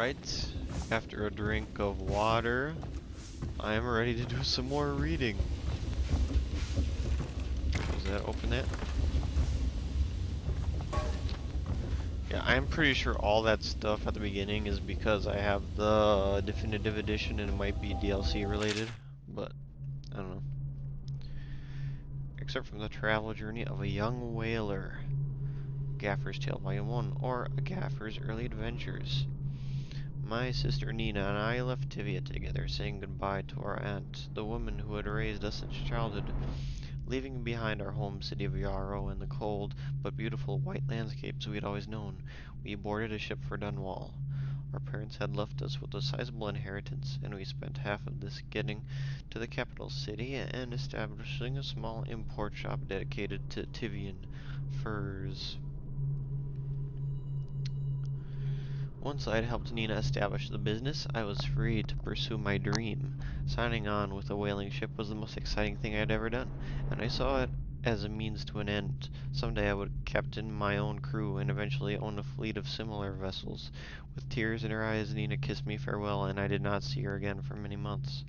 Alright, after a drink of water, I am ready to do some more reading. Does that open that? Yeah, I'm pretty sure all that stuff at the beginning is because I have the definitive edition and it might be DLC related, but I don't know. Except from the travel journey of a young whaler. Gaffer's Tale Volume 1, or A Gaffer's Early Adventures. My sister Nina and I left Tivia together, saying goodbye to our aunt, the woman who had raised us since childhood. Leaving behind our home city of Yarrow and the cold but beautiful white landscapes we had always known, we boarded a ship for Dunwall. Our parents had left us with a sizable inheritance, and we spent half of this getting to the capital city and establishing a small import shop dedicated to Tivian furs. Once I had helped Nina establish the business, I was free to pursue my dream. Signing on with a whaling ship was the most exciting thing I had ever done, and I saw it as a means to an end. Someday I would captain my own crew and eventually own a fleet of similar vessels. With tears in her eyes, Nina kissed me farewell, and I did not see her again for many months.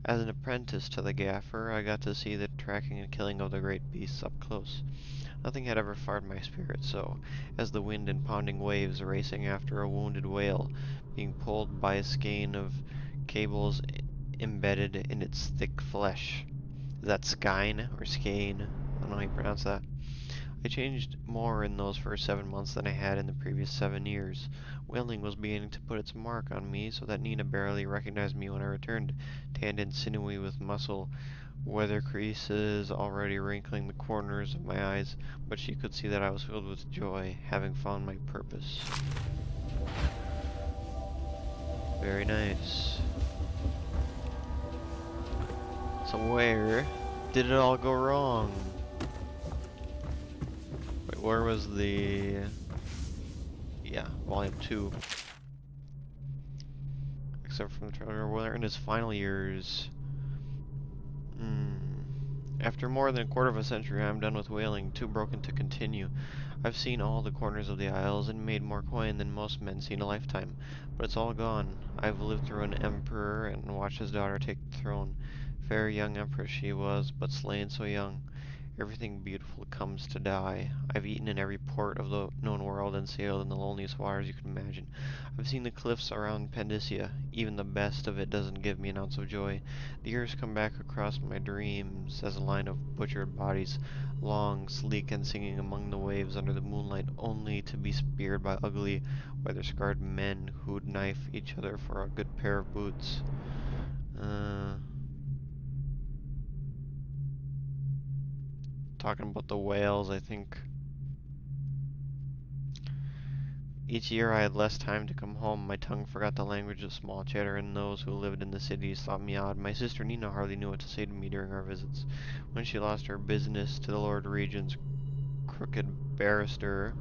As an apprentice to the gaffer, I got to see the tracking and killing of the great beasts up close. Nothing had ever fired my spirit so, as the wind and pounding waves racing after a wounded whale, being pulled by a skein of cables embedded in its thick flesh. Is that skein or skein? I don't know how you pronounce that. I changed more in those first 7 months than I had in the previous 7 years. Whaling was beginning to put its mark on me, so that Nina barely recognized me when I returned, tanned and sinewy with muscle, weather creases already wrinkling the corners of my eyes, but she could see that I was filled with joy, having found my purpose. Very nice. So where did it all go wrong? Wait, where was the... Yeah, Volume 2. Except from the trailer, we're in his final years. After more than a quarter of a century, I'm done with whaling, too broken to continue. I've seen all the corners of the isles and made more coin than most men see in a lifetime, but it's all gone. I've lived through an emperor and watched his daughter take the throne. Fair young empress she was, but slain so young. Everything beautiful comes to die. I've eaten in every port of the known world and sailed in the loneliest waters you can imagine. I've seen the cliffs around Pandysia. Even the best of it doesn't give me an ounce of joy. The years come back across my dreams as a line of butchered bodies, long, sleek, and singing among the waves under the moonlight, only to be speared by ugly, weather-scarred men who'd knife each other for a good pair of boots. Talking about the whales, I think. Each year I had less time to come home. My tongue forgot the language of small chatter, and those who lived in the cities thought me odd. My sister Nina hardly knew what to say to me during our visits. When she lost her business to the Lord Regent's crooked barrister,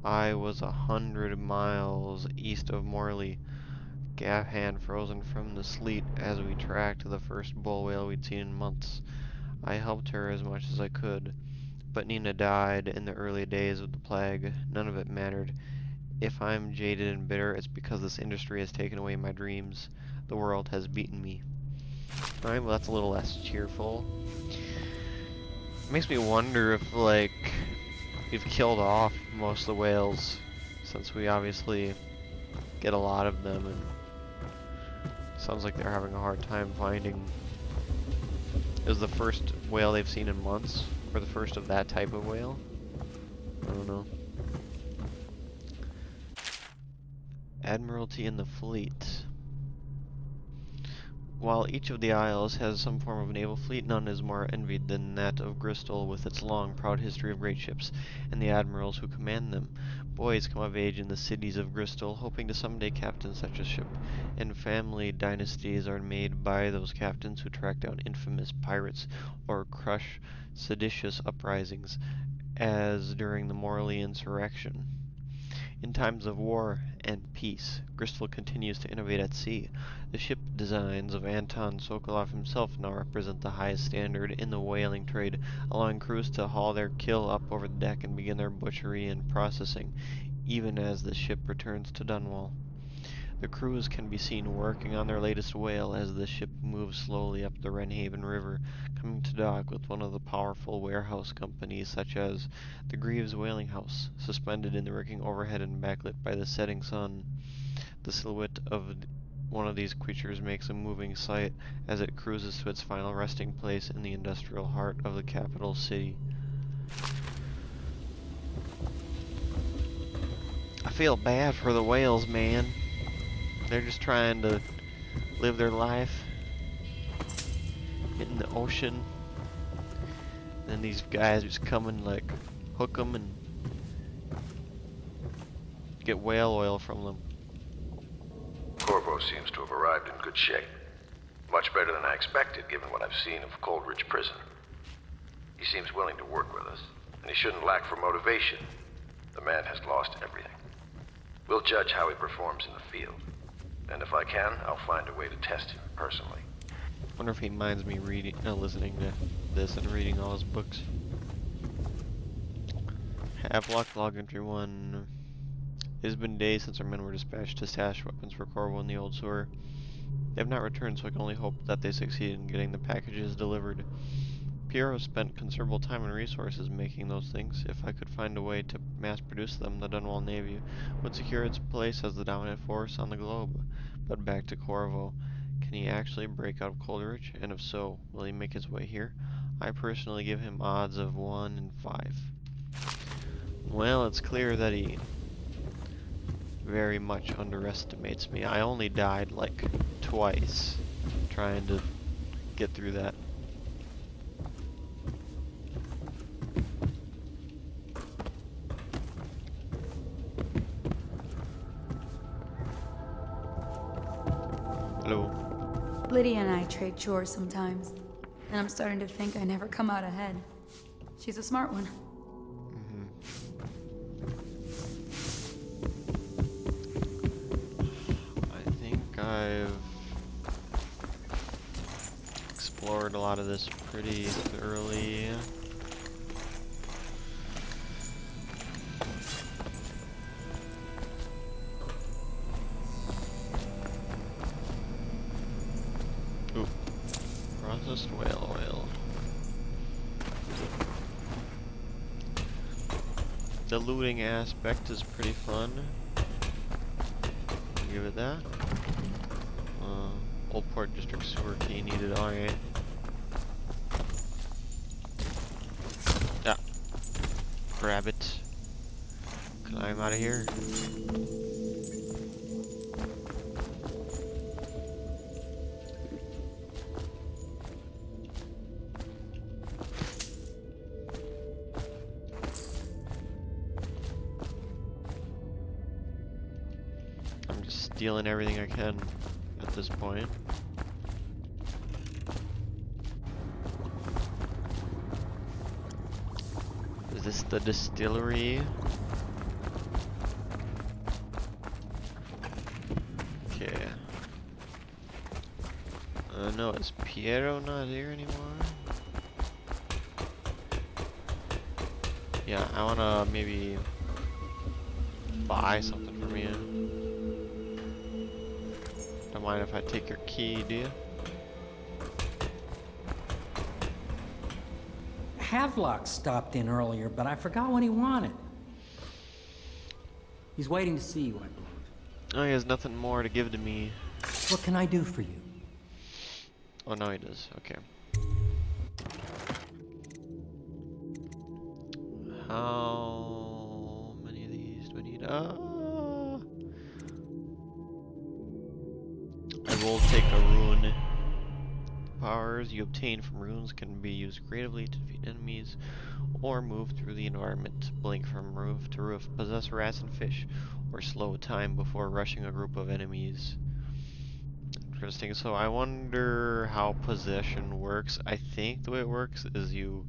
I was 100 miles east of Morley, gaff hand frozen from the sleet as we tracked the first bull whale we'd seen in months. I helped her as much as I could, but Nina died in the early days of the plague. None of it mattered. If I'm jaded and bitter, it's because this industry has taken away my dreams. The world has beaten me. Alright, well that's a little less cheerful. It makes me wonder if, like, we've killed off most of the whales, since we obviously get a lot of them, and sounds like they're having a hard time finding. It was the first whale they've seen in months, or the first of that type of whale. I don't know. Admiralty in the fleet. While each of the isles has some form of naval fleet, none is more envied than that of Bristol, with its long, proud history of great ships, and the admirals who command them. Boys come of age in the cities of Bristol, hoping to someday captain such a ship, and family dynasties are made by those captains who track down infamous pirates or crush seditious uprisings, as during the Morley insurrection. In times of war and peace, Bristol continues to innovate at sea. The ship designs of Anton Sokolov himself now represent the highest standard in the whaling trade, allowing crews to haul their kill up over the deck and begin their butchery and processing, even as the ship returns to Dunwall. The crews can be seen working on their latest whale as the ship moves slowly up the Wrenhaven River, coming to dock with one of the powerful warehouse companies such as the Greaves Whaling House, suspended in the rigging overhead and backlit by the setting sun. The silhouette of one of these creatures makes a moving sight as it cruises to its final resting place in the industrial heart of the capital city. I feel bad for the whales, man. They're just trying to live their life in the ocean. And these guys just come and like hook them and get whale oil from them. Corvo seems to have arrived in good shape. Much better than I expected, given what I've seen of Coldridge Prison. He seems willing to work with us, and he shouldn't lack for motivation. The man has lost everything. We'll judge how he performs in the field. And if I can, I'll find a way to test him personally. Wonder if he minds me listening to this and reading all his books. Havelock Log Entry 1. It has been days since our men were dispatched to stash weapons for Corvo in the old sewer. They have not returned, so I can only hope that they succeed in getting the packages delivered. Piero spent considerable time and resources making those things. If I could find a way to mass produce them, the Dunwall Navy would secure its place as the dominant force on the globe. But back to Corvo. Can he actually break out of Coldridge? And if so, will he make his way here? I personally give him odds of 1 in 5. Well, it's clear that he very much underestimates me. I only died like twice trying to get through that. Hello. Lydia and I trade chores sometimes, and I'm starting to think I never come out ahead. She's a smart one. I think I've explored a lot of this pretty thoroughly. Ooh, processed whale oil. The looting aspect is pretty fun. Give it that. Old Port District sewer key needed. Alright. Yeah. Grab it. Climb out of here. I'm just stealing everything I can at this point. Is this the distillery? Okay. No, is Piero not here anymore? Yeah, I wanna maybe buy something from you. Don't mind if I take your key, do you? Havelock stopped in earlier, but I forgot what he wanted. He's waiting to see you, I believe. Oh, he has nothing more to give to me. What can I do for you? Oh, no, he does. Okay. How many of these do I need? I will take a rune. Powers you obtain from runes can be used creatively to defeat enemies or move through the environment. Blink from roof to roof, possess rats and fish, or slow time before rushing a group of enemies. Interesting. So I wonder how possession works. I think the way it works is you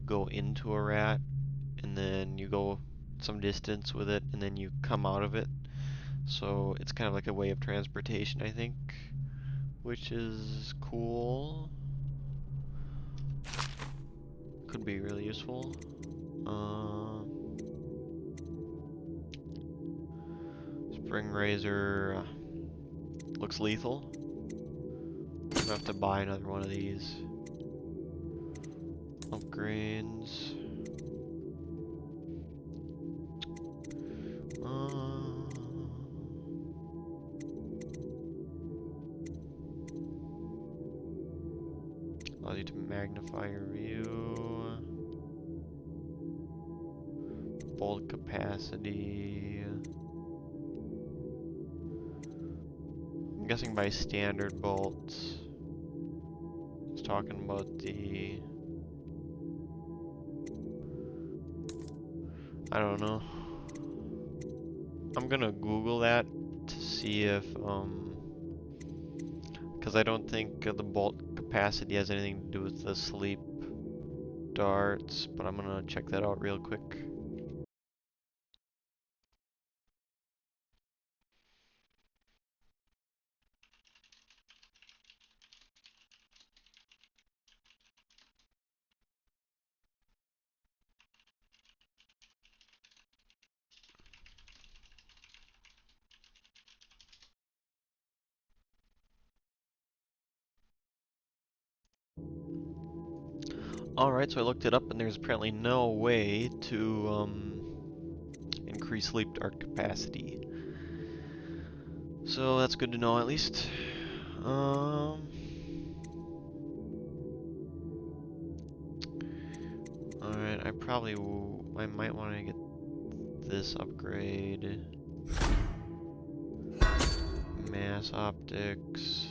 go into a rat and then you go some distance with it and then you come out of it. So it's kind of like a way of transportation, I think, which is cool. Could be really useful. Spring razor. Looks lethal. I'm gonna have to buy another one of these. Upgrades. Allows you to magnify your view. Bolt capacity. I'm guessing by standard bolts. It's talking about the... I don't know. I'm gonna Google that to see if, because I don't think the bolt capacity has anything to do with the sleep darts, but I'm gonna check that out real quick. Alright, so I looked it up and there's apparently no way to increase sleep dart capacity. So that's good to know at least. Alright, I might want to get this upgrade. Mass optics.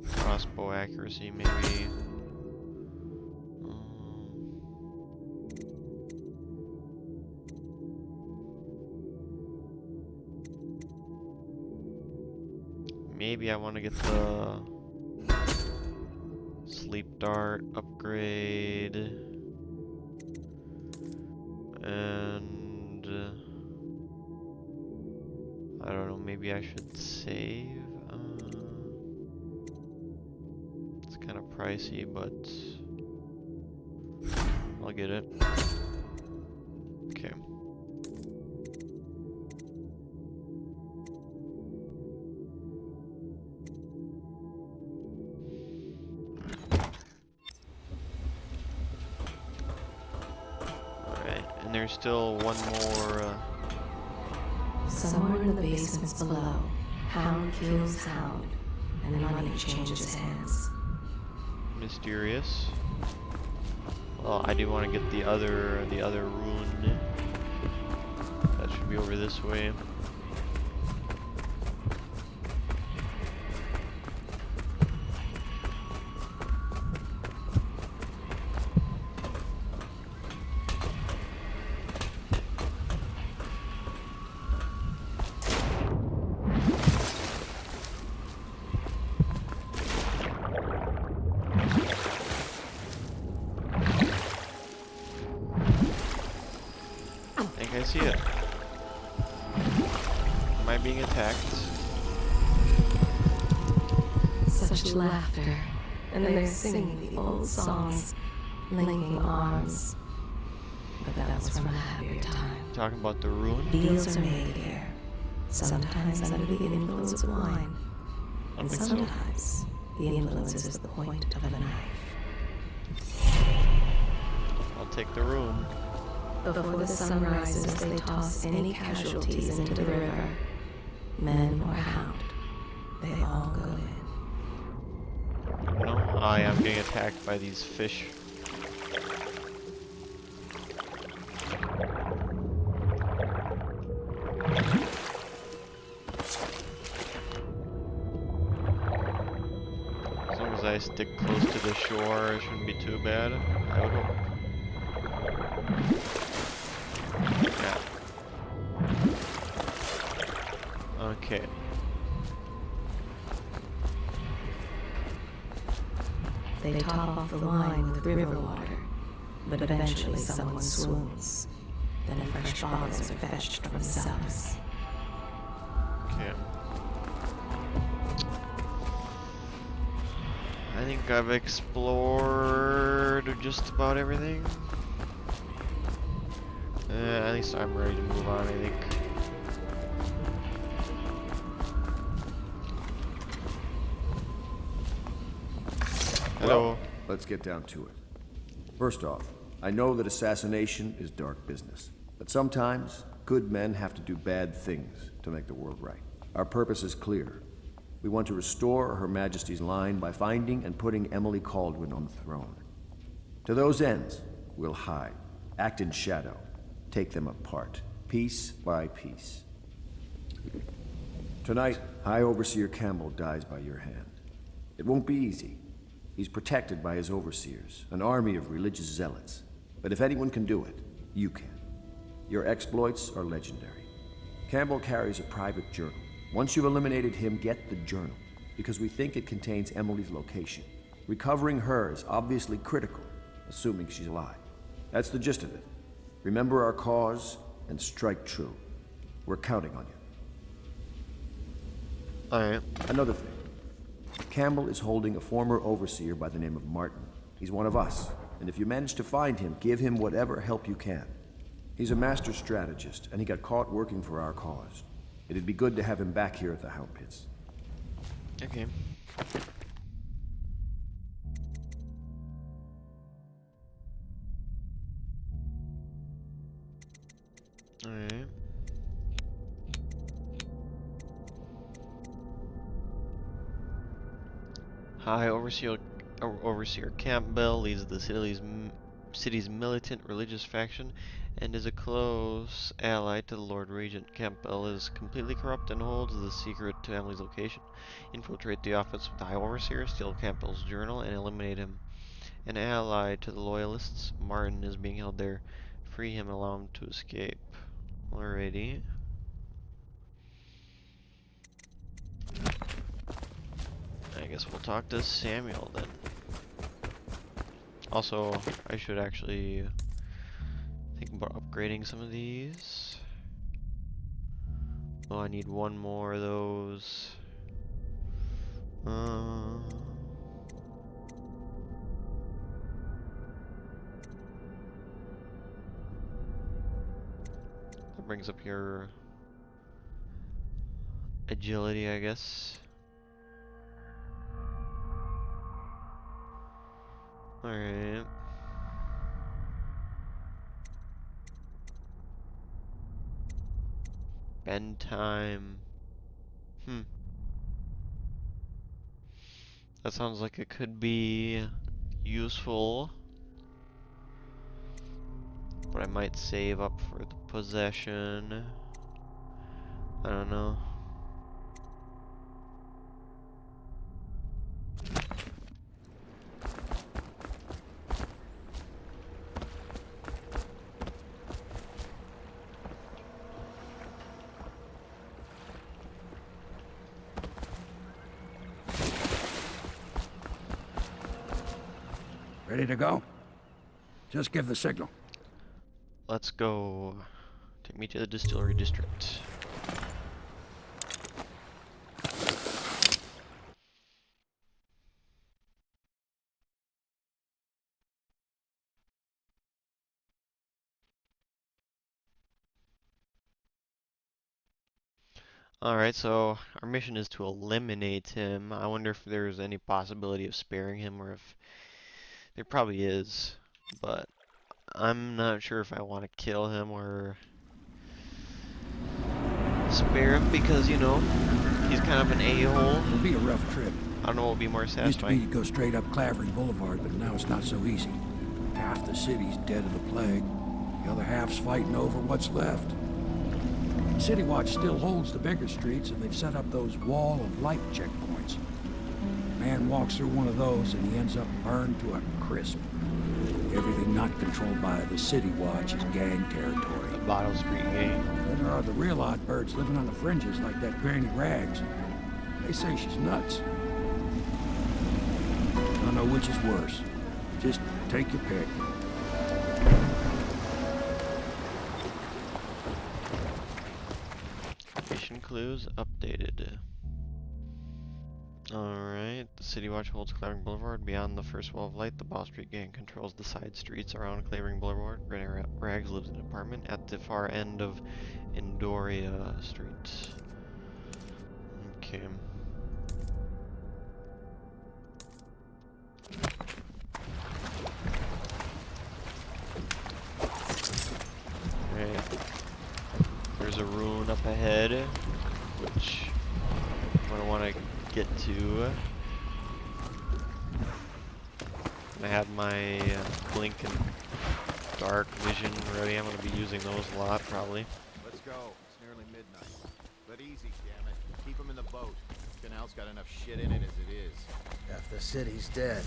Crossbow accuracy, maybe. Maybe I want to get the sleep dart upgrade, and I don't know, maybe I should save. It's kind of pricey, but I'll get it. Okay. And there's still one more. Somewhere in the basements below, hound kills hound, and money changes hands. Mysterious. Well, I do want to get the other rune. That should be over this way. I see it. Am I being attacked? Such laughter, and they're singing the old songs, linking arms. But that was from a happier time. Talking about the rune? Deals are made here, sometimes under the influence of wine, and sometimes the influence is the point of a knife. I'll take the rune. Before the sun rises, they toss any casualties into the river. Men or hound, they all go in. No, I am getting attacked by these fish. As long as I stick close to the shore, it shouldn't be too bad, I would hope. Yeah. Okay. They top off the wine with river water, but eventually someone swoons. Then fresh bottles are fetched from the cellars. Okay. I think I've explored just about everything. At least I'm ready to move on, I think. Hello. Well, let's get down to it. First off, I know that assassination is dark business, but sometimes good men have to do bad things to make the world right. Our purpose is clear. We want to restore Her Majesty's line by finding and putting Emily Kaldwin on the throne. To those ends, we'll hide, act in shadow, take them apart, piece by piece. Tonight, High Overseer Campbell dies by your hand. It won't be easy. He's protected by his overseers, an army of religious zealots. But if anyone can do it, you can. Your exploits are legendary. Campbell carries a private journal. Once you've eliminated him, get the journal, because we think it contains Emily's location. Recovering her is obviously critical, assuming she's alive. That's the gist of it. Remember our cause and strike true. We're counting on you. Alright. Another thing. Campbell is holding a former overseer by the name of Martin. He's one of us, and if you manage to find him, give him whatever help you can. He's a master strategist, and he got caught working for our cause. It'd be good to have him back here at the Hound Pits. Okay. Alright. High Overseer Campbell leads the city's militant religious faction and is a close ally to the Lord Regent. Campbell is completely corrupt and holds the secret to Emily's location. Infiltrate the office of the High Overseer, steal Campbell's journal, and eliminate him. An ally to the Loyalists, Martin is being held there. Free him and allow him to escape. Alrighty. I guess we'll talk to Samuel then. Also, I should actually think about upgrading some of these. Oh, I need one more of those. That brings up your agility, I guess. Alright. Bend time. That sounds like it could be useful. But I might save up for the possession. I don't know. Ready to go? Just give the signal. Let's go. Take me to the distillery district. Alright, so our mission is to eliminate him. I wonder if there's any possibility of sparing him, or if there probably is, but I'm not sure if I want to kill him or spare him, because, you know, he's kind of an a-hole. It'll be a rough trip. I don't know what would be more Used to be satisfying. to go straight up Clavering Boulevard, but now it's not so easy. Half the city's dead of the plague. The other half's fighting over what's left. City Watch still holds the bigger streets, and they've set up those wall of light checkpoints. Man walks through one of those, and he ends up burned to a crisp. Everything not controlled by the City Watch is gang territory. The Bottle Street gang. Then there are the real odd birds living on the fringes, like that Granny Rags. They say she's nuts. I don't know which is worse. Just take your pick. Mission clues updated. Alright, the City Watch holds Clavering Boulevard. Beyond the first wall of light, the Ball Street gang controls the side streets around Clavering Boulevard. Rags lives in an apartment at the far end of Indoria Street. Okay. Alright. There's a rune up ahead, which I'm gonna want to get to. I have my blink and dark vision ready. I'm gonna be using those a lot, probably. Let's go. It's nearly midnight. But easy, damn it. Keep them in the boat. Canal's got enough shit in it as it is. If the city's dead,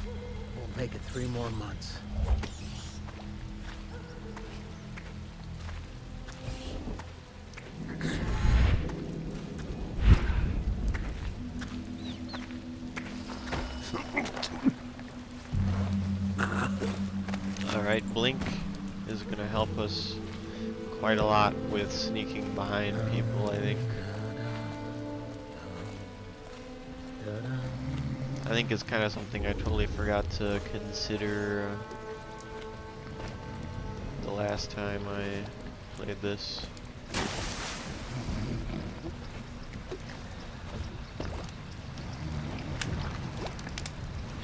we'll make it 3 more months. Alright, blink is gonna help us quite a lot with sneaking behind people, I think. I think it's kind of something I totally forgot to consider the last time I played this.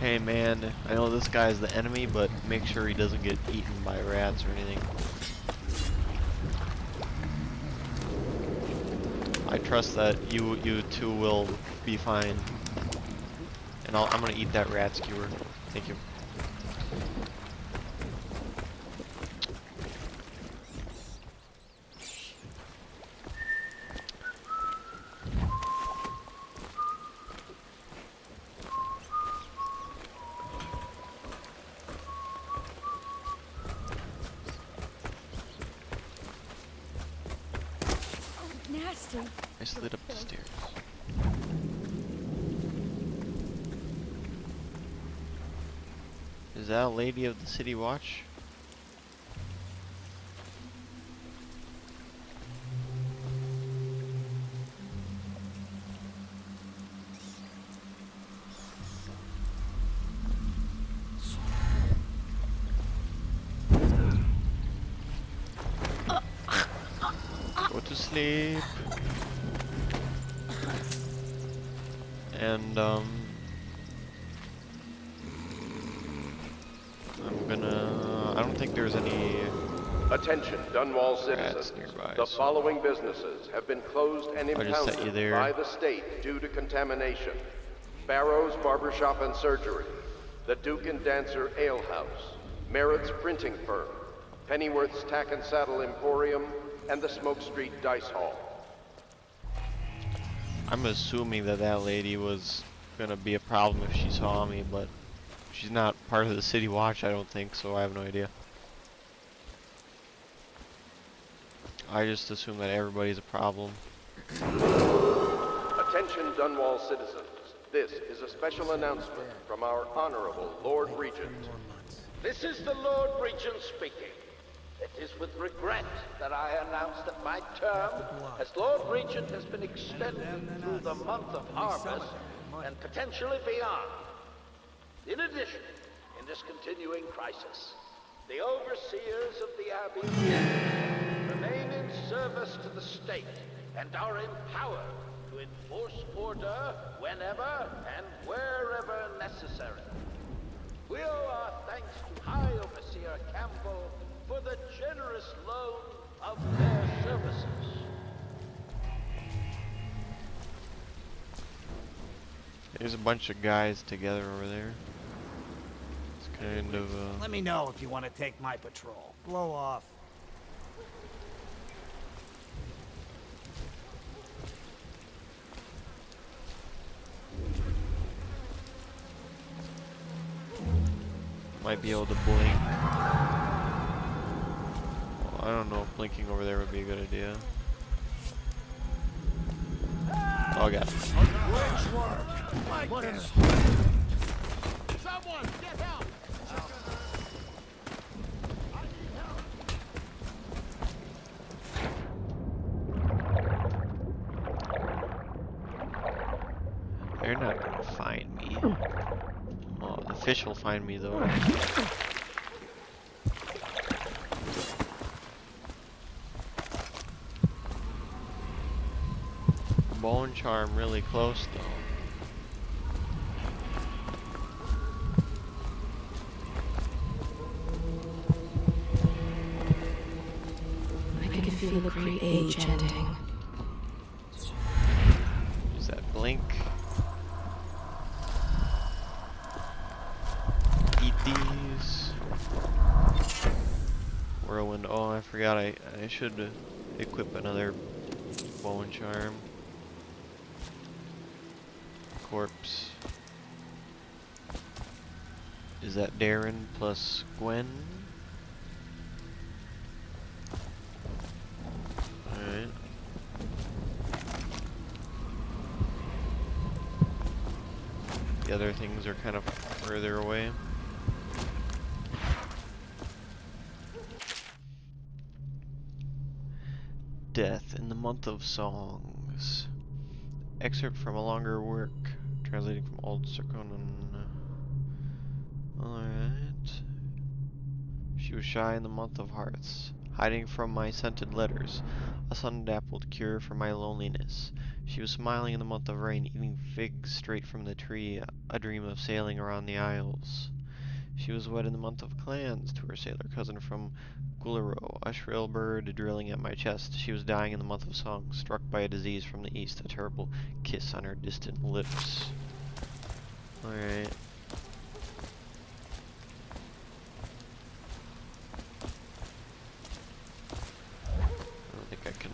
Hey man, I know this guy's the enemy, but make sure he doesn't get eaten by rats or anything. I trust that you two will be fine. And I'm gonna eat that rat skewer. Thank you. Nasty. I slid up the stairs. Is that a lady of the City Watch? Go to sleep. And I don't think there's any Attention, Dunwall rats citizens. nearby. The So following businesses have been closed and I'll just set you impounded there. by the state due to contamination. Barrow's Barbershop and Surgery, the Duke and Dancer Ale House, Merritt's Printing Firm, Pennyworth's Tack and Saddle Emporium, and the Smoke Street Dice Hall. I'm assuming that that lady was gonna be a problem if she saw me, but she's not part of the City Watch, I don't think, so I have no idea. I just assume that everybody's a problem. Attention, Dunwall citizens. This is a special announcement from our Honorable Lord Regent. This is the Lord Regent speaking. It is with regret that I announce that my term as Lord Regent has been extended through the month of harvest and potentially beyond. In addition, in this continuing crisis, the overseers of the Abbey remain in service to the state and are empowered to enforce order whenever and wherever necessary. We owe our thanks to High Overseer Campbell for the generous loan of their services. There's a bunch of guys together over there. It's kind of Let me know if you want to take my patrol. Blow off. might be able to blink. Well, I don't know if blinking over there would be a good idea. Oh god. Which work? Like this. Someone, get help! Very not gonna find me. Oh, the fish will find me though. Bone charm really close though. I can feel the great age ending. Use that blink. Eat these. Whirlwind. Oh, I forgot. I should equip another bone charm. Corpse. Is that Darren plus Gwen? Alright. The other things are kind of further away. Death in the Month of Songs. Excerpt from a longer work, translating from Old Circonon. Alright. She was shy in the month of hearts, hiding from my scented letters, a sun-dappled cure for my loneliness. She was smiling in the month of rain, eating figs straight from the tree, a dream of sailing around the isles. She was wed in the month of clans to her sailor cousin from Gulero, a shrill bird drilling at my chest. She was dying in the month of song, struck by a disease from the east, a terrible kiss on her distant lips. Alright. I don't think I can...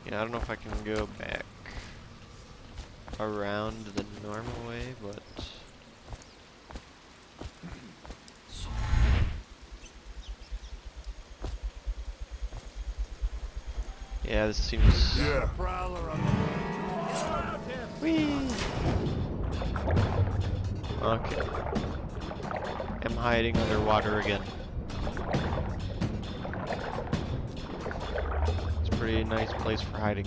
Yeah, I don't know if I can go back around the normal way, but... Yeah, this seems... Yeah. Whee! Okay. I'm hiding underwater again. It's a pretty nice place for hiding.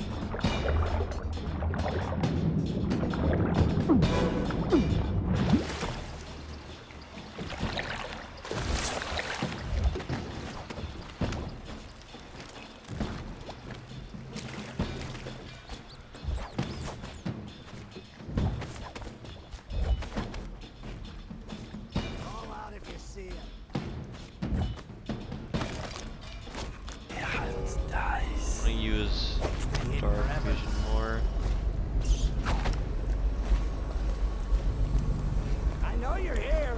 I'm gonna use dark vision more. I know you're here.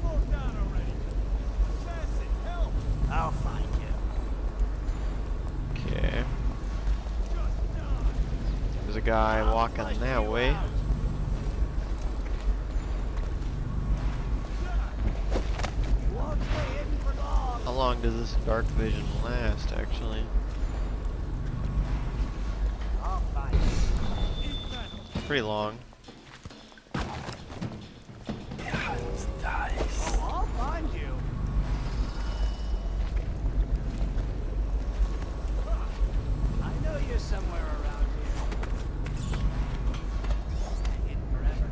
Fall down already. Assassin, help! I'll find you. Okay. There's a guy walking that way. How long does this dark vision last, actually? I'll find you. Pretty long. Oh, I'll find you. I know you're somewhere around here. Hidden forever.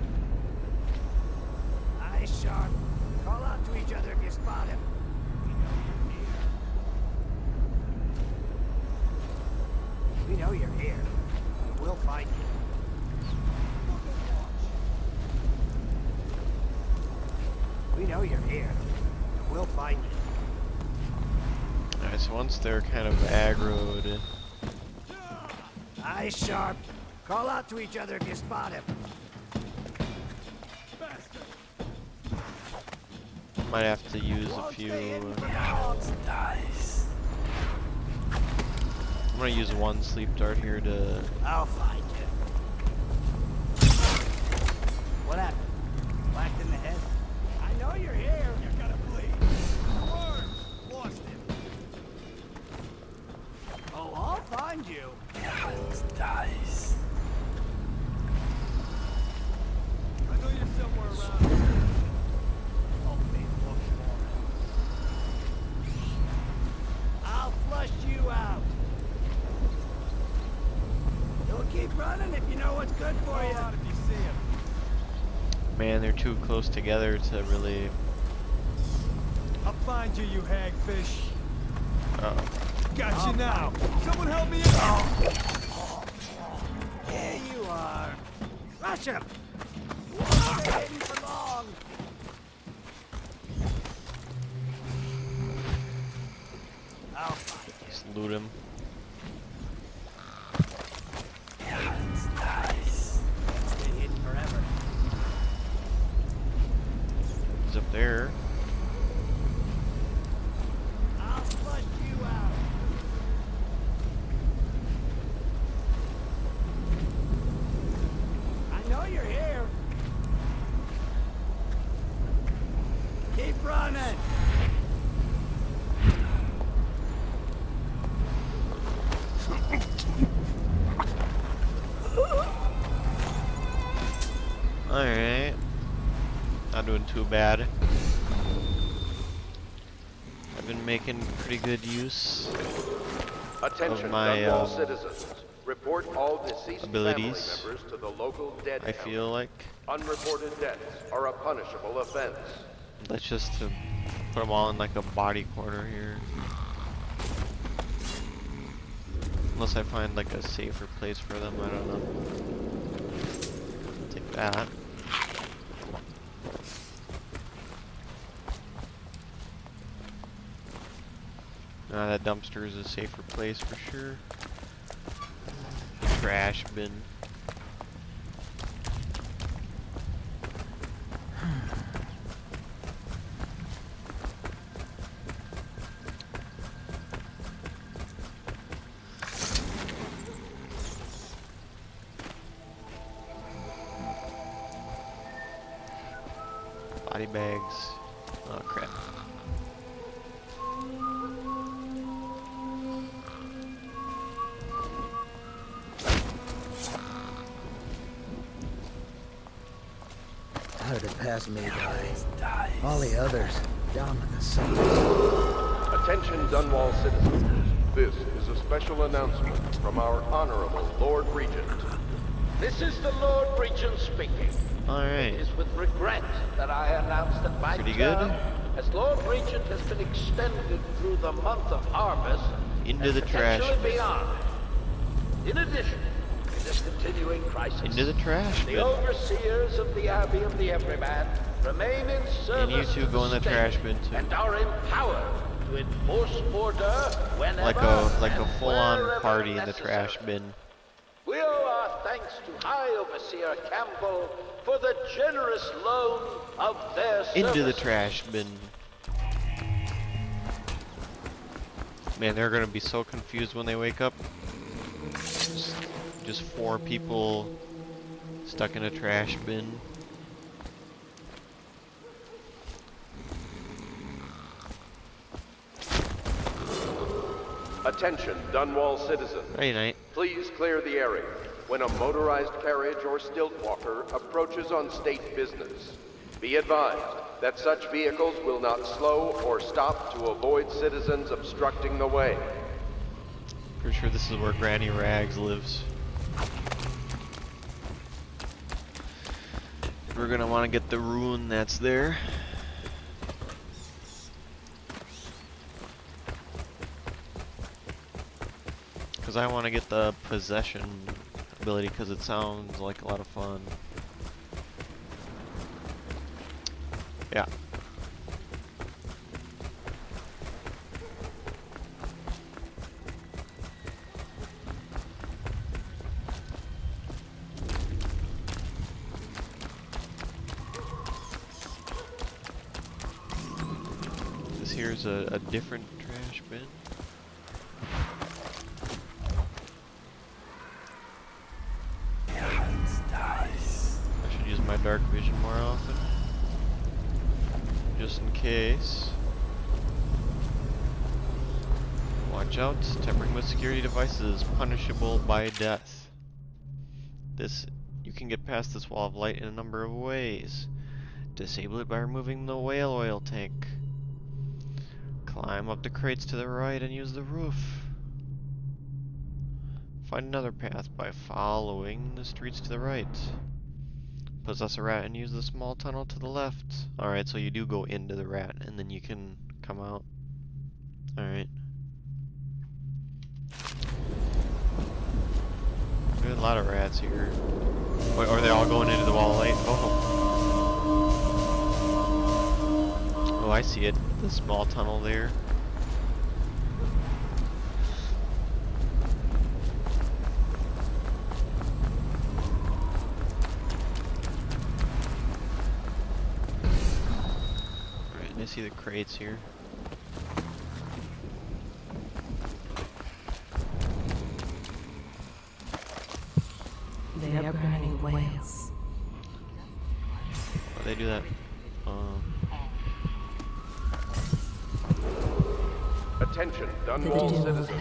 Eyes sharp. Call out to each other if you spot him. We know you're here. We'll find you. We know you're here. We'll find you. Alright, so once they're kind of aggroed, Eyes sharp. Call out to each other if you spot him. might have to use a few. I'm gonna use one sleep dart here to. I'll find you. What happened? Whacked in the head? I know you're here. You're gonna bleed. Lost him. Oh, I'll find you. Man, they're too close together to really... I'll find you, you hagfish. Uh-oh. Got you now. Someone help me out. Here you are. Rush him. Won't stay hidden for long. I'll find you. Just loot him. It's nice. Won't stay hidden forever. He's up there. I'll flush you out. I know you're here. Keep running. Alright. Not doing too bad. I've been making pretty good use Attention, of my Dunwall citizens. Report all deceased abilities. family members to the local dead I count. feel like. Unreported deaths are a punishable offense. Let's just put them all in like a body corner here. Unless I find like a safer place for them, I don't know. Take that. That dumpster is a safer place for sure. The trash bin. Body bags. Oh crap. How did it pass me by? All the others down to the sun. Attention, Dunwall citizens. This is a special announcement from our Honorable Lord Regent. This is the Lord Regent speaking. Alright. It is with regret that I announce that my Pretty term good. as Lord Regent has been extended through the month of harvest Into and the trash potentially bin. beyond. In addition, in this continuing crisis, Into the trash the bin. overseers of the Abbey of the Everyman remain in service And you two to go in the state trash bin too. and are empowered to enforce order whenever Like a and full-on wherever party in the necessary. trash bin. We owe our thanks to High Overseer Campbell for the generous loan of their Into the services. trash bin. Man, they're gonna be so confused when they wake up. Just 4 people stuck in a trash bin. Attention, Dunwall citizens. Hey, night. Please clear the area when a motorized carriage or stilt walker approaches on state business. Be advised that such vehicles will not slow or stop to avoid citizens obstructing the way. Pretty sure this is where Granny Rags lives. We're gonna want to get the rune that's there. Because I want to get the possession ability because it sounds like a lot of fun. Yeah. This here's a different trash bin. I should use my dark vision more often. Just in case. Watch out, tampering with security devices, punishable by death. You can get past this wall of light in a number of ways. Disable it by removing the whale oil tank. Climb up the crates to the right and use the roof. Find another path by following the streets to the right. Possess a rat and use the small tunnel to the left. Alright, so you do go into the rat and then you can come out. Alright. There's a lot of rats here. Or are they all going into the wall of light? Oh. Oh, I see it. The small tunnel there. Alright, and I see the crates here. They are burning whales. Why they do that? Attention, Dunwall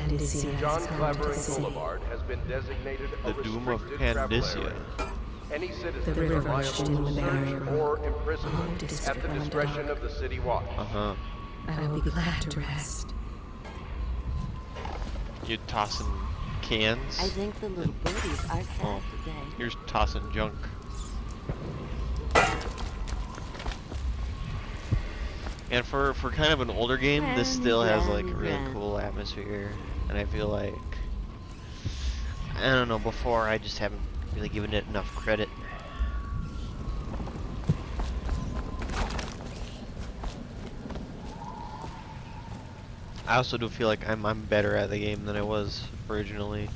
citizens. John Clavering Boulevard has been designated a The Doom of restricted travel Pandysia. area. Any The citizens river are liable rushed to in the search barrier. or imprisonment Oh, at the discretion of the city watch. Uh-huh. I will be glad to rest. You tossing cans? I think the little birdies are sad Oh, today. you're tossing junk. And for kind of an older game, this still has like a really cool atmosphere. And I feel like, I don't know, before I just haven't really given it enough credit. I also do feel like I'm better at the game than I was originally,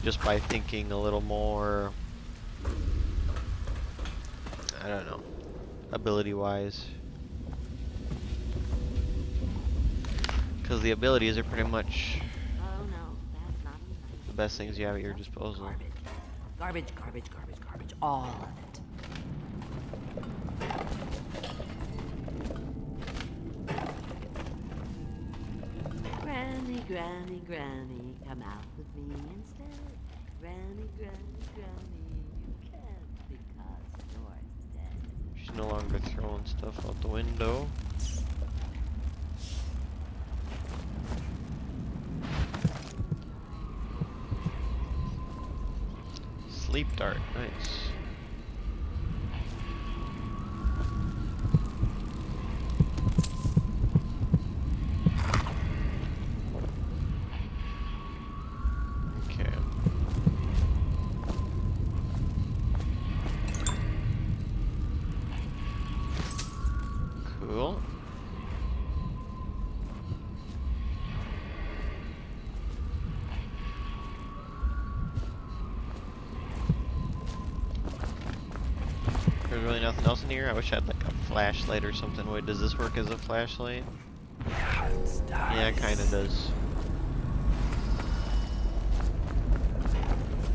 just by thinking a little more, I don't know, ability-wise. Because the abilities are pretty much Oh no, that's not a the best things you have at your disposal. Garbage, garbage, garbage, garbage, all of it. Granny, granny, granny, come out with me instead. Granny, granny, granny, you can't because you're dead. She's no longer throwing stuff out the window. Sleep dart, nice. Okay. Cool. There's really nothing else in here. I wish I had like a flashlight or something. Wait, does this work as a flashlight? Yeah, it kinda does.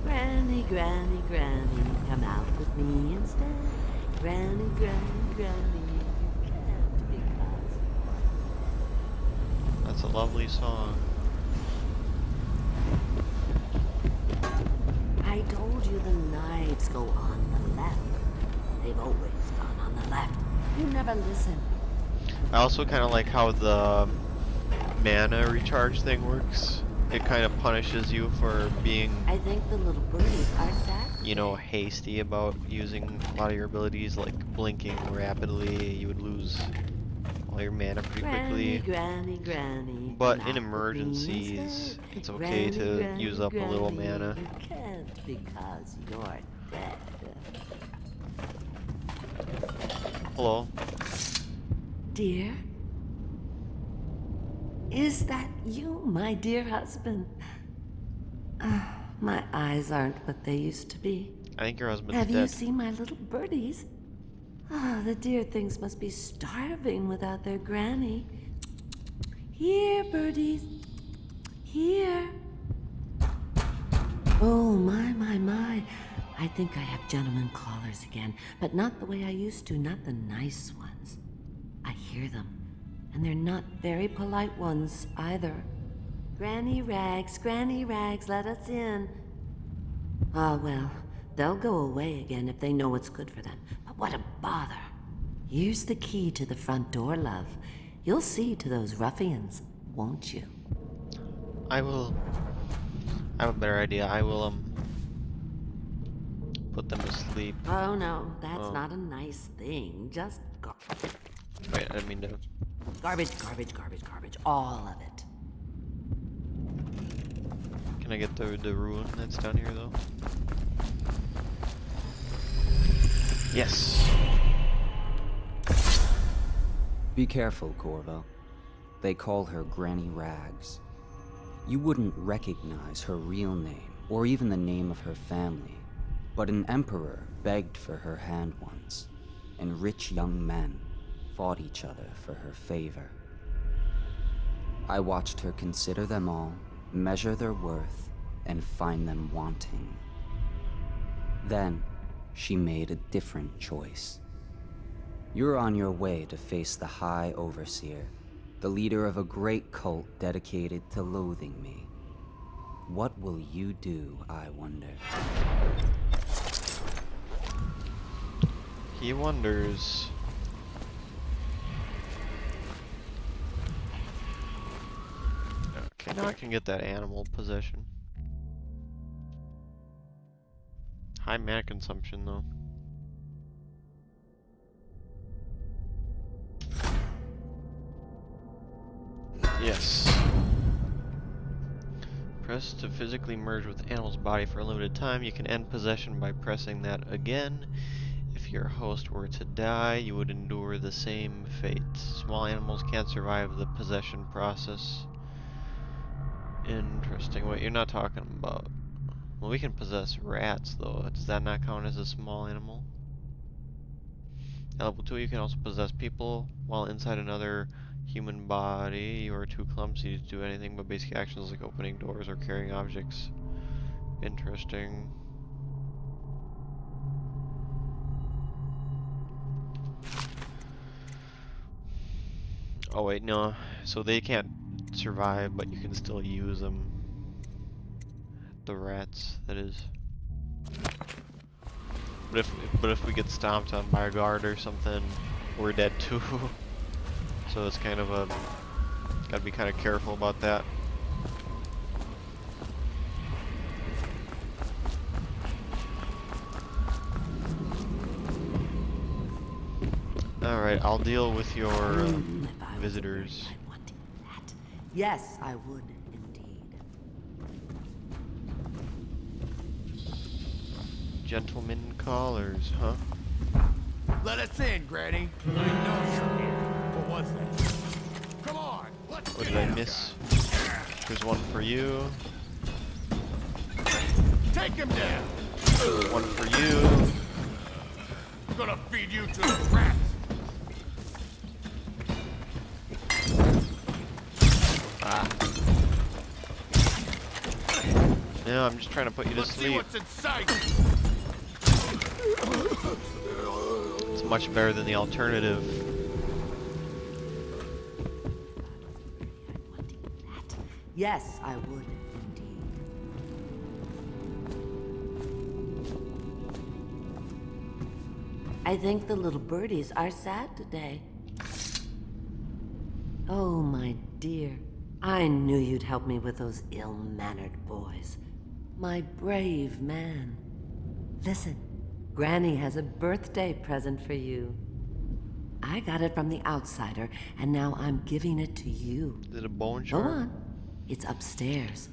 Granny, granny, granny, come out with me instead. Granny, granny, granny, you can't because That's a lovely song. I told you the knives go on the left. They've always gone on the left. You never listen. I also kind of like how the mana recharge thing works. It kind of punishes you for being, I think the little birdies are sad. you know, hasty about using a lot of your abilities, like blinking rapidly. You would lose all your mana pretty quickly. Granny, granny, But come in out with me emergencies, instead. it's okay to Granny, use up a little granny, mana. You can't because you're dead. Hello. Dear? Is that you, my dear husband? My eyes aren't what they used to be. I think your husband's Have dead. you seen my little birdies? Ah, the dear things must be starving without their granny. Here, birdies. Here. Oh, my. I think I have gentlemen callers again, but not the way I used to, not the nice ones. I hear them, and they're not very polite ones either. Granny Rags, let us in. Ah, well, they'll go away again if they know what's good for them. But what a bother. Here's the key to the front door, love. You'll see to those ruffians, won't you? I have a better idea. I will, put them to sleep. Oh no, that's Oh. not a nice thing. Just Wait, I didn't mean to. garbage, garbage, garbage, garbage. All of it. Can I get the ruin that's down here though? Yes. Be careful, Corvo. They call her Granny Rags. You wouldn't recognize her real name, or even the name of her family, but an emperor begged for her hand once, and rich young men fought each other for her favor. I watched her consider them all, measure their worth, and find them wanting. Then, she made a different choice. You're on your way to face the High Overseer, the leader of a great cult dedicated to loathing me. What will you do, I wonder? He wonders. Okay, now I can get that animal possession. High mana consumption though. Yes. Press to physically merge with the animal's body for a limited time. You can end possession by pressing that again. If your host were to die, you would endure the same fate. Small animals can't survive the possession process. Interesting. Wait, you're not talking about... Well, we can possess rats, though. Does that not count as a small animal? At level 2, you can also possess people while inside another human body. You are too clumsy to do anything but basic actions like opening doors or carrying objects. Interesting. Oh wait, no. So they can't survive, but you can still use them. The rats, that is. But if we get stomped on by a guard or something, we're dead too. So it's kind of a... Gotta be kind of careful about that. Alright, I'll deal with your visitors. Yes, I would indeed. Gentlemen callers, huh? Let us in, Granny. I know you're here. What was that? Come on, let's What get did I in, miss? guys. There's one for you. Take him down. One for you. I'm gonna feed you to the rats. Ah. No, I'm just trying to put you to Let's see sleep. what's inside. It's much better than the alternative. Yes, I would indeed. I think the little birdies are sad today. Oh, my dear. I knew you'd help me with those ill-mannered boys. My brave man. Listen, Granny has a birthday present for you. I got it from the outsider, and now I'm giving it to you. Is it a bone Go charm? on. It's upstairs.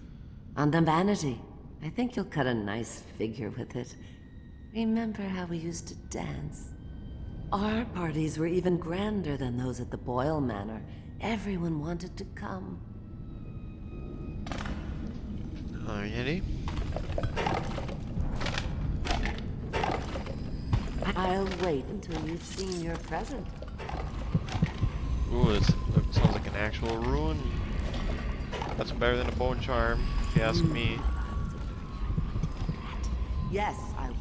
On the vanity. I think you'll cut a nice figure with it. Remember how we used to dance? Our parties were even grander than those at the Boyle Manor. Everyone wanted to come. Alrighty. I'll wait until you've seen your present. Ooh, it sounds like an actual ruin. That's better than a bone charm, if you ask me. Yes, I would.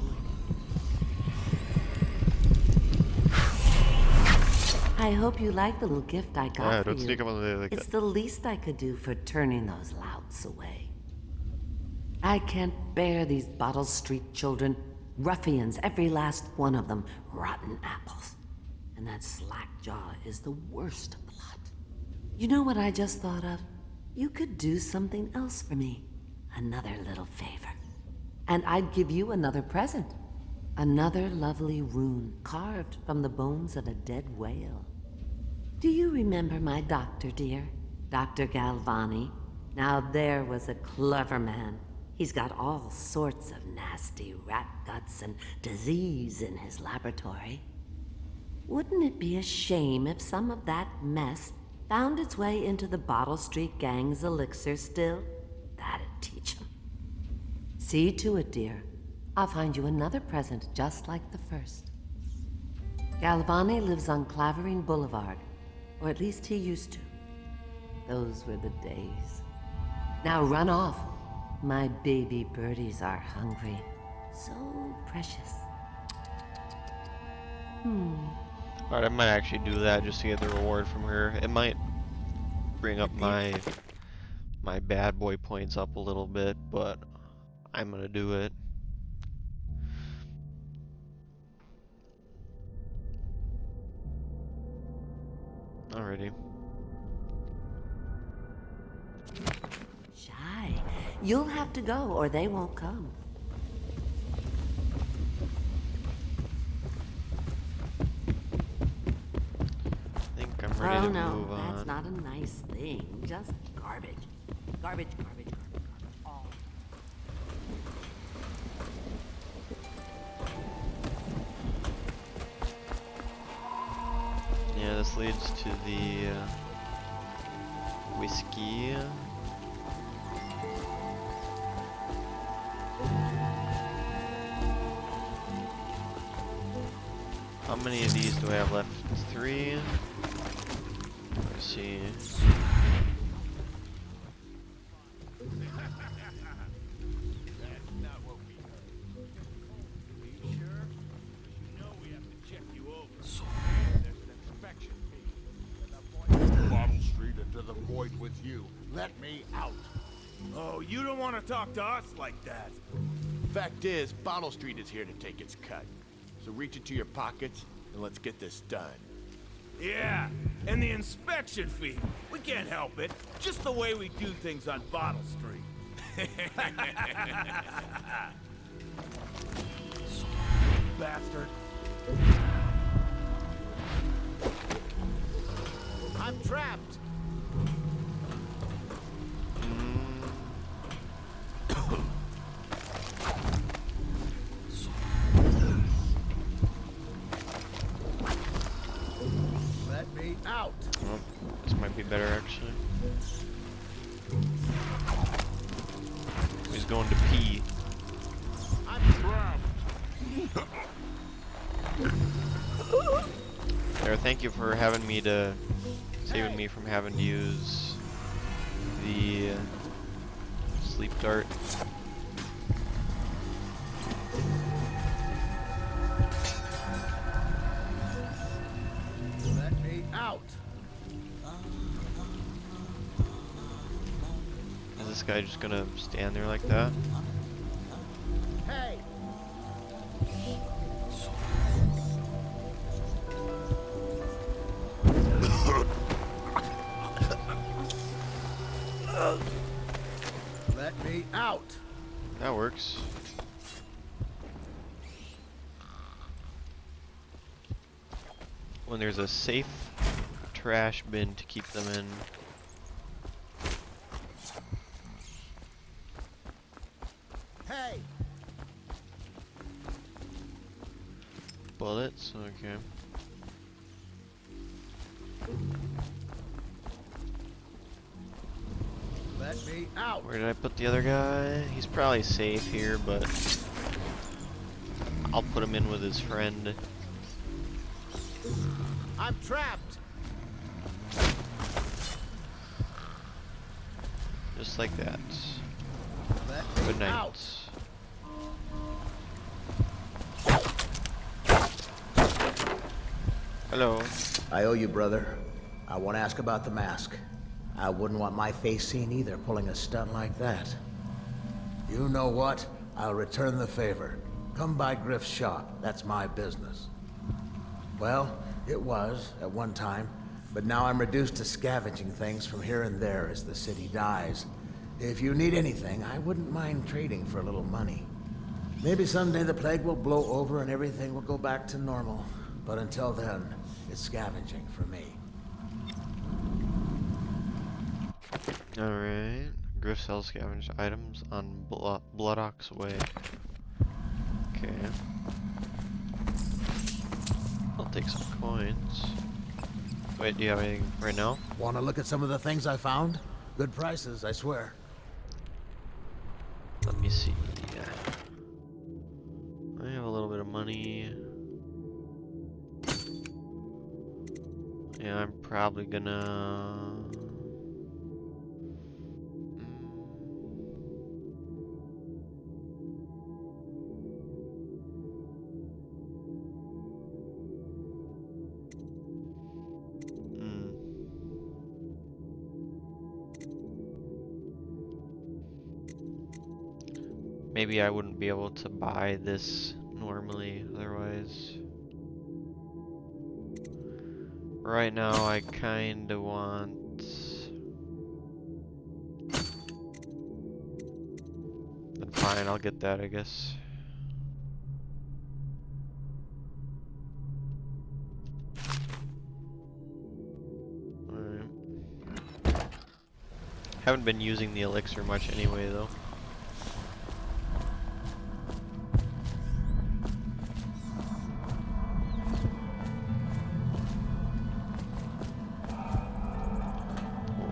I hope you like the little gift I got Yeah, for don't you. sneak up on me like It's that. the least I could do for turning those louts away. I can't bear these Bottle Street children. Ruffians, every last one of them. Rotten apples. And that slack-jaw is the worst lot. You know what I just thought of? You could do something else for me. Another little favor. And I'd give you another present. Another lovely rune carved from the bones of a dead whale. Do you remember my doctor, dear? Dr. Galvani? Now there was a clever man. He's got all sorts of nasty rat guts and disease in his laboratory. Wouldn't it be a shame if some of that mess found its way into the Bottle Street Gang's elixir still? That'd teach 'em. See to it, dear. I'll find you another present just like the first. Galvani lives on Clavering Boulevard, or at least he used to. Those were the days. Now run off. My baby birdies are hungry. So precious. Alright, I might actually do that just to get the reward from her. It might bring up my bad boy points up a little bit, but I'm gonna do it. Alrighty. Shy. You'll have to go or they won't come. I think I'm ready to move on. That's not a nice thing. Just garbage. Garbage, garbage, garbage, garbage. All. Yeah, this leads to the whiskey. How many of these do I have left? 3. Let's see. Bottle Street into the void with you. Let me out. Oh, you don't want to talk to us like that. Fact is, Bottle Street is here to take its cut. So reach into your pockets and let's get this done. Yeah, and the inspection fee. We can't help it. Just the way we do things on Bottle Street. Bastard. I'm trapped. Let me out. Oh, this might be better actually. He's going to pee. I'm trapped. There, thank you for having me to saving me from having to use the sleep dart. Let me out. Is this guy just gonna stand there like that? Hey. Let me out. That works. When there's a safe trash bin to keep them in. Hey. Bullets, okay. Let me out. Where did I put the other guy? He's probably safe here, but I'll put him in with his friend. I'm trapped. Just like that. Let Good me night. out. Hello. I owe you, brother. I want to ask about the mask. I wouldn't want my face seen either, pulling a stunt like that. You know what? I'll return the favor. Come by Griff's shop. That's my business. Well, it was at one time, but now I'm reduced to scavenging things from here and there as the city dies. If you need anything, I wouldn't mind trading for a little money. Maybe someday the plague will blow over and everything will go back to normal. But until then, it's scavenging for me. Alright. Griff sells scavenged items on Bloodocks Way. Okay. I'll take some coins. Wait, do you have anything right now? Want to look at some of the things I found? Good prices, I swear. Let me see. I have a little bit of money. Yeah, I'm probably gonna... Maybe I wouldn't be able to buy this normally, otherwise. Right now, I kinda want... Then fine, I'll get that, I guess. Alright. Haven't been using the elixir much anyway, though.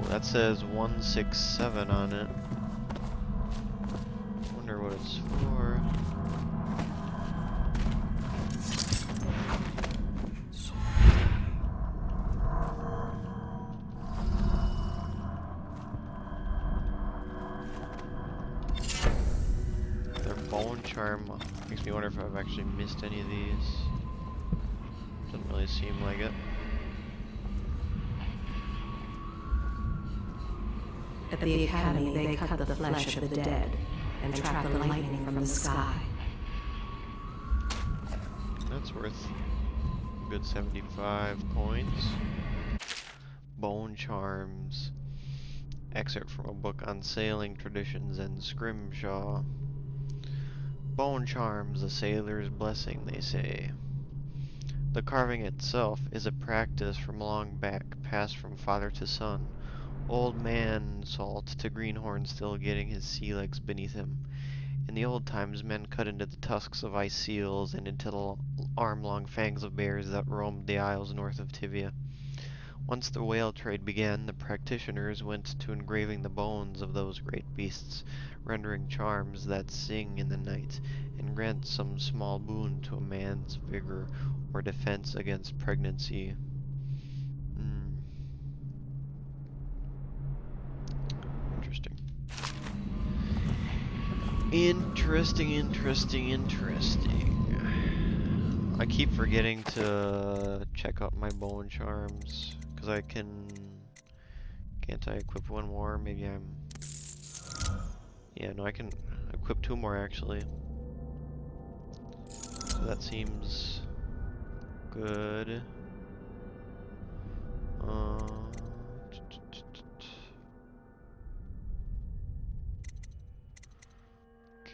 That says 167 on it. Wonder what it's for. Their bone charm makes me wonder if I've actually missed any of these. Doesn't really seem like it. At the Academy, they cut the flesh of the dead and trap the lightning from the sky. That's worth a good 75 points. Bone charms. Excerpt from a book on sailing traditions and scrimshaw. Bone charms, a sailor's blessing, they say. The carving itself is a practice from long back, passed from father to son. Old man Salt to Greenhorn still getting his sea legs beneath him. In the old times, men cut into the tusks of ice seals and into the arm-long fangs of bears that roamed the isles north of Tivia. Once the whale trade began, the practitioners went to engraving the bones of those great beasts, rendering charms that sing in the night, and grant some small boon to a man's vigor or defense against pregnancy. Interesting. I keep forgetting to check out my bone charms, because I can't I equip one more? Maybe yeah, no, I can equip 2 more actually. So that seems good.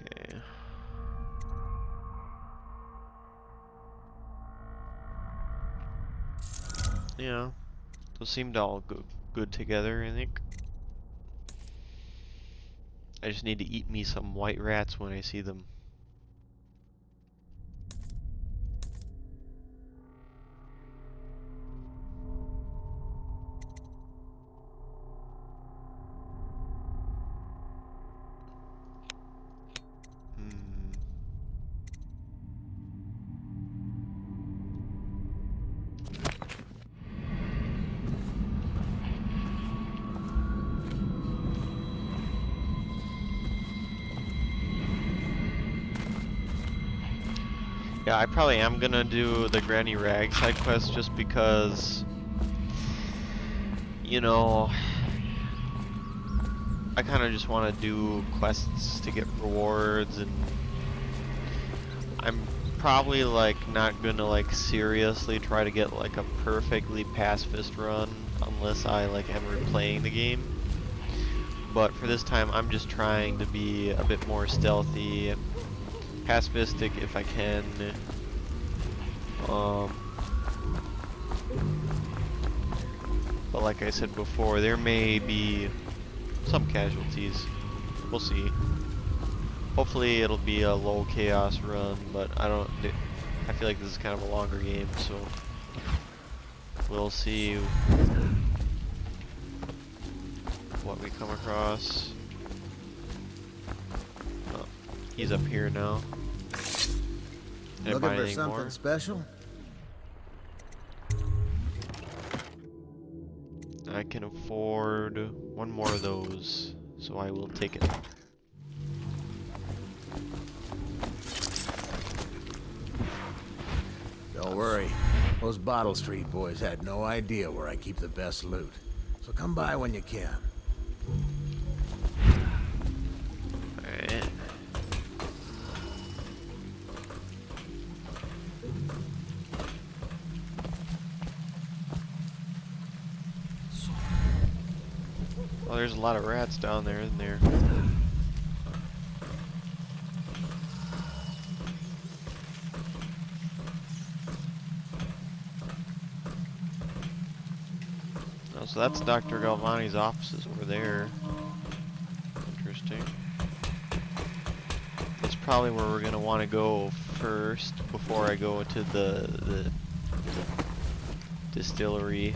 Okay. Yeah, those seemed all good together, I think. I just need to eat me some white rats when I see them. Yeah, I probably am gonna do the Granny Rags side quest just because, you know, I kind of just want to do quests to get rewards, and I'm probably like not gonna like seriously try to get like a perfectly pacifist run unless I like am replaying the game. But for this time, I'm just trying to be a bit more stealthy pacifistic if I can. But like I said before, there may be some casualties. We'll see. Hopefully it'll be a low chaos run, but I feel like this is kind of a longer game, so we'll see what we come across. Oh, he's up here now. Looking for something special? I can afford one more of those, so I will take it. Don't worry. Those Bottle Street boys had no idea where I keep the best loot. So come by when you can. Alright. Oh, there's a lot of rats down there, isn't there? Oh, so that's Dr. Galvani's offices over there. Interesting. That's probably where we're gonna want to go first before I go to the distillery.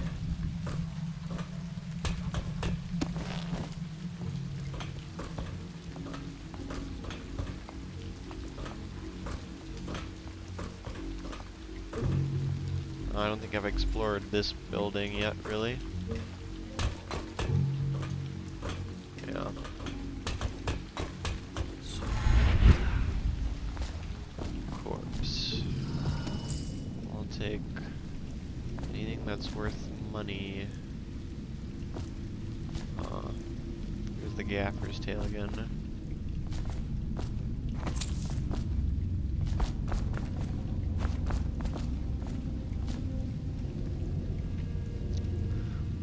I don't think I've explored this building yet, really. Yeah. Corpse. I'll take anything that's worth money. Here's the gaffer's tail again.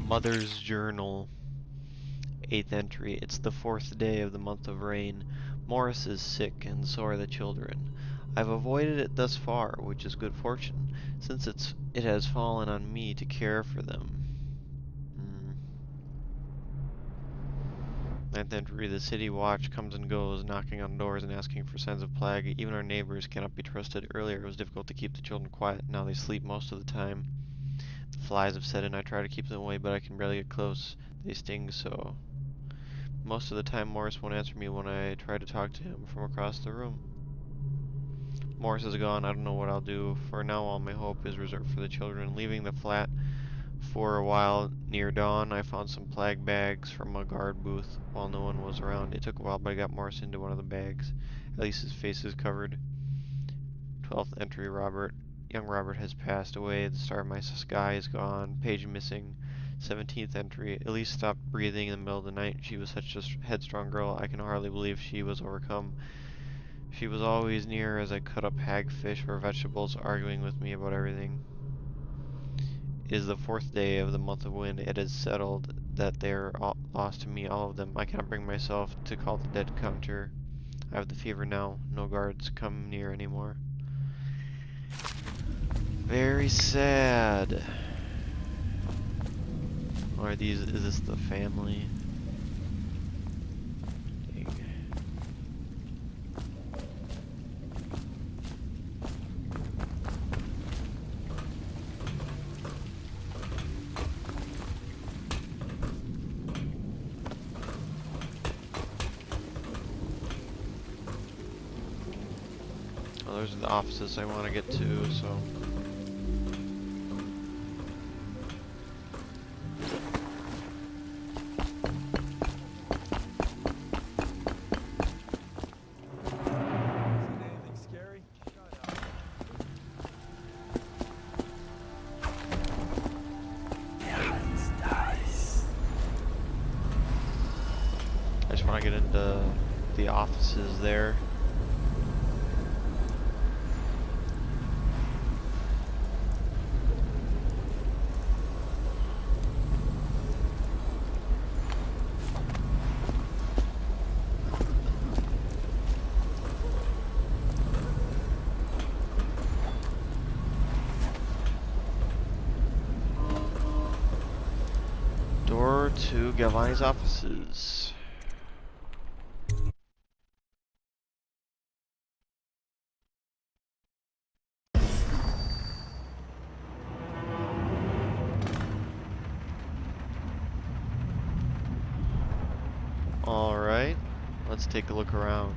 Mother's Journal. 8th entry. It's the 4th day of the month of rain. Morris is sick, and so are the children. I've avoided it thus far, which is good fortune, since it has fallen on me to care for them. 9th entry. The city watch comes and goes, knocking on doors and asking for signs of plague. Even our neighbors cannot be trusted. Earlier it was difficult to keep the children quiet. Now they sleep most of the time. The flies have set in. I try to keep them away, but I can barely get close. They sting so. Most of the time Morris won't answer me when I try to talk to him from across the room. Morris is gone. I don't know what I'll do. For now all my hope is reserved for the children. Leaving the flat for a while near dawn, I found some plague bags from a guard booth while no one was around. It took a while, but I got Morris into one of the bags. At least his face is covered. 12th entry. Robert. Young Robert has passed away. The star of my sky is gone. Page missing. 17th entry. Elise stopped breathing in the middle of the night. She was such a headstrong girl. I can hardly believe she was overcome. She was always near as I cut up hagfish or vegetables, arguing with me about everything. It is the 4th day of the month of wind. It is settled that they are all lost to me, all of them. I cannot bring myself to call the dead counter. I have the fever now. No guards come near anymore. Very sad. Is this the family? Dang. Oh, those are the offices I want to get to, so. I just want to get into the offices there. over to Galvani's offices. Alright, let's take a look around.